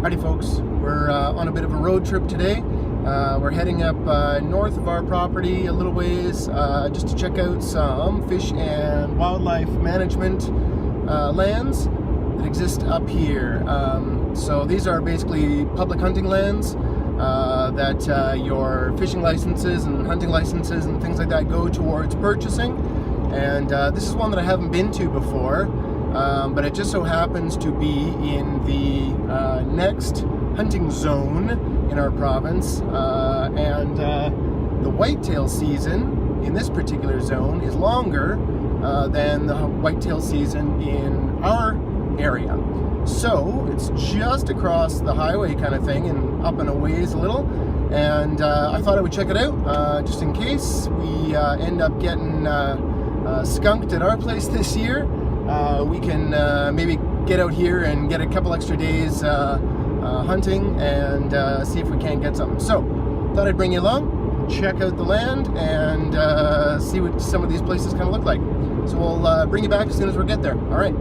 Howdy folks, we're on a bit of a road trip today. We're heading up north of our property a little ways just to check out some fish and wildlife management lands that exist up here. So these are basically public hunting lands that your fishing licenses and hunting licenses and things like that go towards purchasing. And this is one that I haven't been to before. But it just so happens to be in the next hunting zone in our province, and the whitetail season in this particular zone is longer than the whitetail season in our area. So it's just across the highway kind of thing and up and a ways a little, and I thought I would check it out just in case we end up getting skunked at our place this year. We can maybe get out here and get a couple extra days hunting and see if we can't get something. So, thought I'd bring you along, check out the land, and see what some of these places kind of look like. So we'll bring you back as soon as we get there. All right.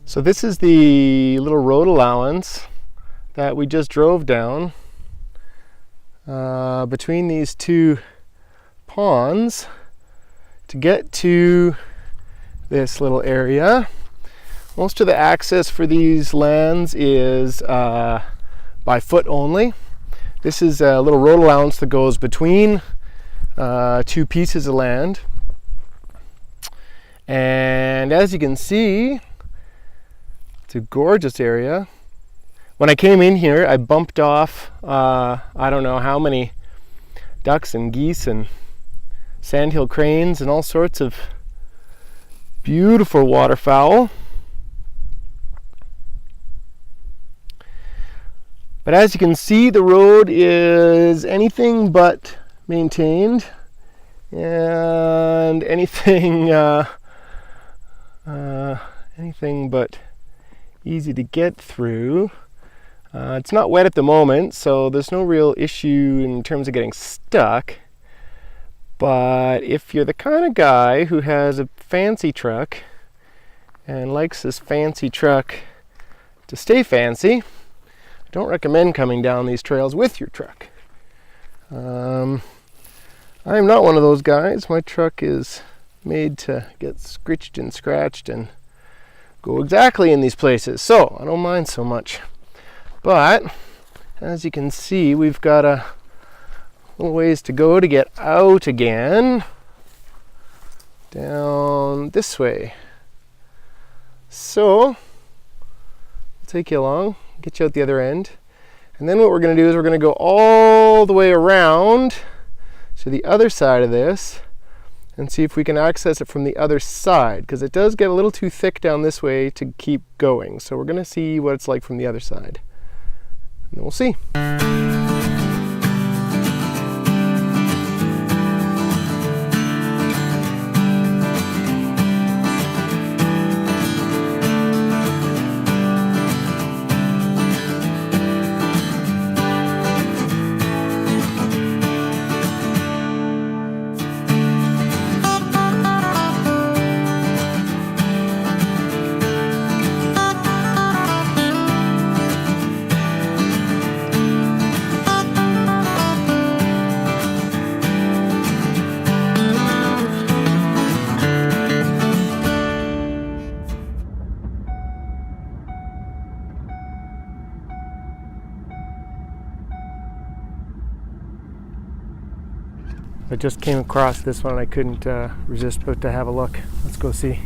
So this is the little road allowance that we just drove down between these two ponds to get to this little area. Most of the access for these lands is by foot only. This is a little road allowance that goes between two pieces of land. And as you can see, it's a gorgeous area. When I came in here, I bumped off I don't know how many ducks and geese and sandhill cranes and all sorts of beautiful waterfowl. But as you can see, the road is anything but maintained and anything but easy to get through. It's not wet at the moment, so there's no real issue in terms of getting stuck. But if you're the kind of guy who has a fancy truck and likes this fancy truck to stay fancy, I don't recommend coming down these trails with your truck. I'm not one of those guys. My truck is made to get scritched and scratched and go exactly in these places, so I don't mind so much. But as you can see, we've got a little ways to go to get out again down this way. So I'll take you along, get you out the other end, and then what we're going to do is we're going to go all the way around to the other side of this, and see if we can access it from the other side, because it does get a little too thick down this way to keep going. So we're going to see what it's like from the other side, and then we'll see. I just came across this one and I couldn't resist but to have a look. Let's go see.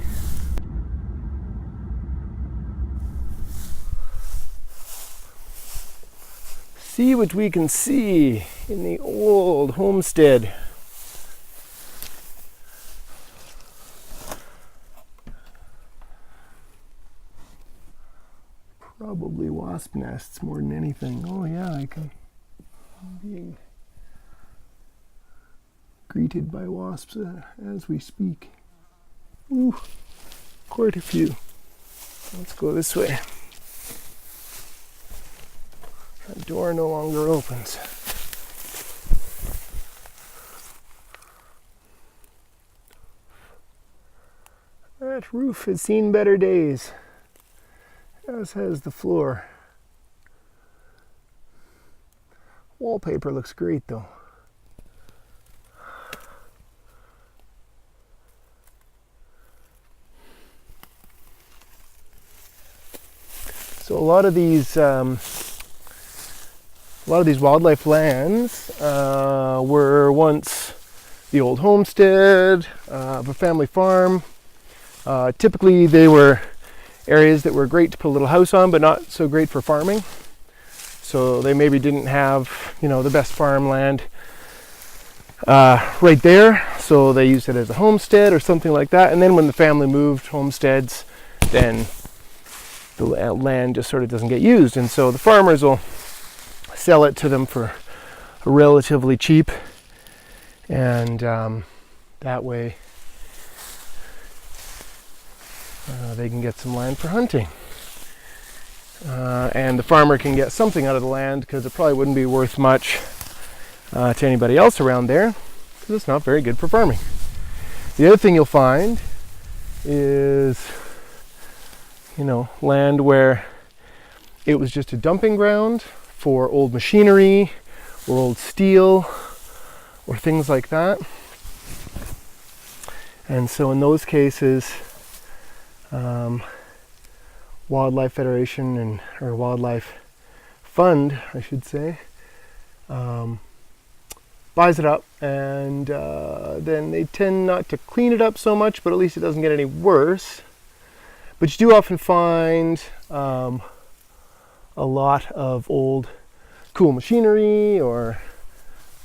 See what we can see in the old homestead. Probably wasp nests more than anything. Oh yeah, I can being greeted by wasps as we speak. Ooh, quite a few. Let's go this way. That door no longer opens. That roof has seen better days, as has the floor. Wallpaper looks great though. So a lot of these wildlife lands were once the old homestead of a family farm. Typically they were areas that were great to put a little house on, but not so great for farming. So they maybe didn't have, the best farmland right there. So they used it as a homestead or something like that. And then when the family moved homesteads, then the land just sort of doesn't get used. And so the farmers will sell it to them for relatively cheap. And that way they can get some land for hunting. And the farmer can get something out of the land because it probably wouldn't be worth much to anybody else around there because it's not very good for farming. The other thing you'll find is, land where it was just a dumping ground for old machinery or old steel or things like that. And so in those cases, Wildlife Federation or Wildlife Fund, I should say, buys it up, and then they tend not to clean it up so much, but at least it doesn't get any worse. But you do often find a lot of old cool machinery or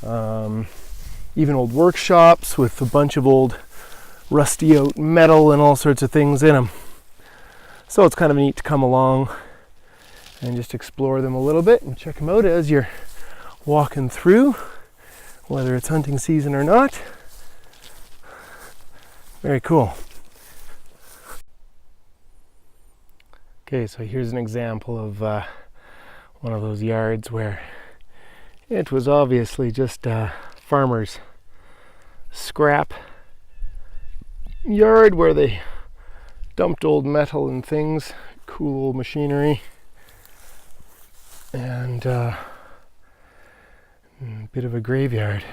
even old workshops with a bunch of old rusty out metal and all sorts of things in them. So it's kind of neat to come along and just explore them a little bit and check them out as you're walking through, whether it's hunting season or not. Very cool. Okay, so here's an example of one of those yards where it was obviously just a farmer's scrap yard where they dumped old metal and things, cool old machinery, and a bit of a graveyard.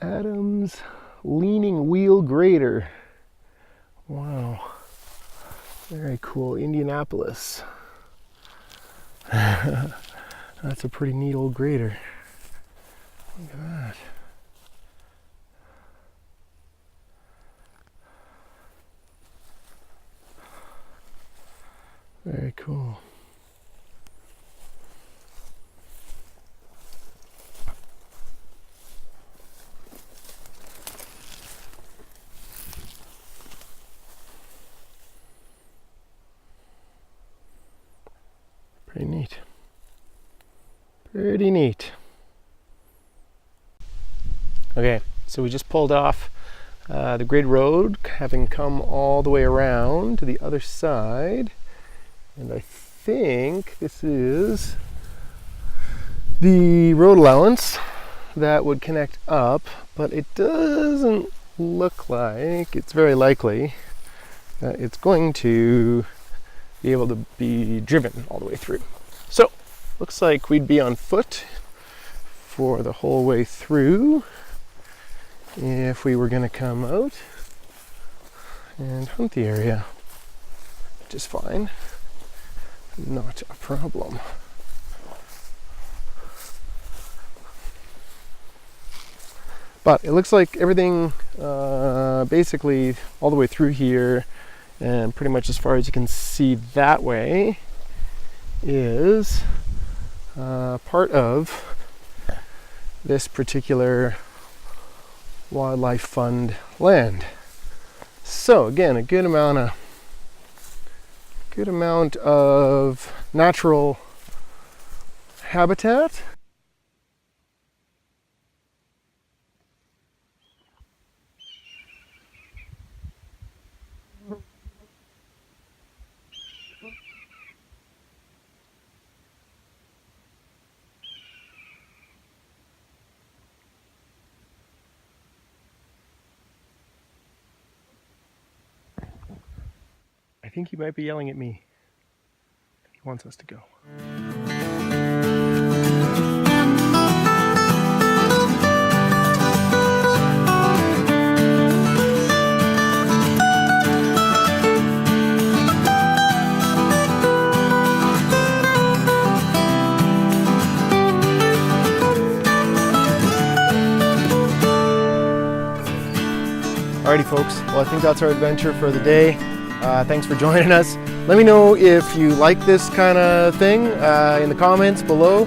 Adams leaning wheel grader. Wow. Very cool. Indianapolis. That's a pretty neat old grader. Look at that. Very cool. Pretty neat. Pretty neat. Okay, so we just pulled off the grid road, having come all the way around to the other side, and I think this is the road allowance that would connect up, but it doesn't look like, it's very likely that it's going to be able to be driven all the way through. So looks like we'd be on foot for the whole way through if we were going to come out and hunt the area, which is fine, not a problem. But it looks like everything basically all the way through here and pretty much as far as you can see that way is part of this particular wildlife fund land. So again, a good amount of natural habitat. I think he might be yelling at me. He wants us to go. Alrighty folks, well I think that's our adventure for the day. Thanks for joining us. Let me know if you like this kind of thing in the comments below.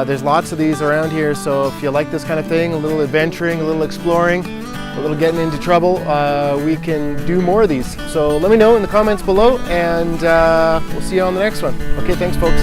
There's lots of these around here, so if you like this kind of thing, a little adventuring, a little exploring, a little getting into trouble, we can do more of these. So let me know in the comments below, and we'll see you on the next one. Okay, thanks folks.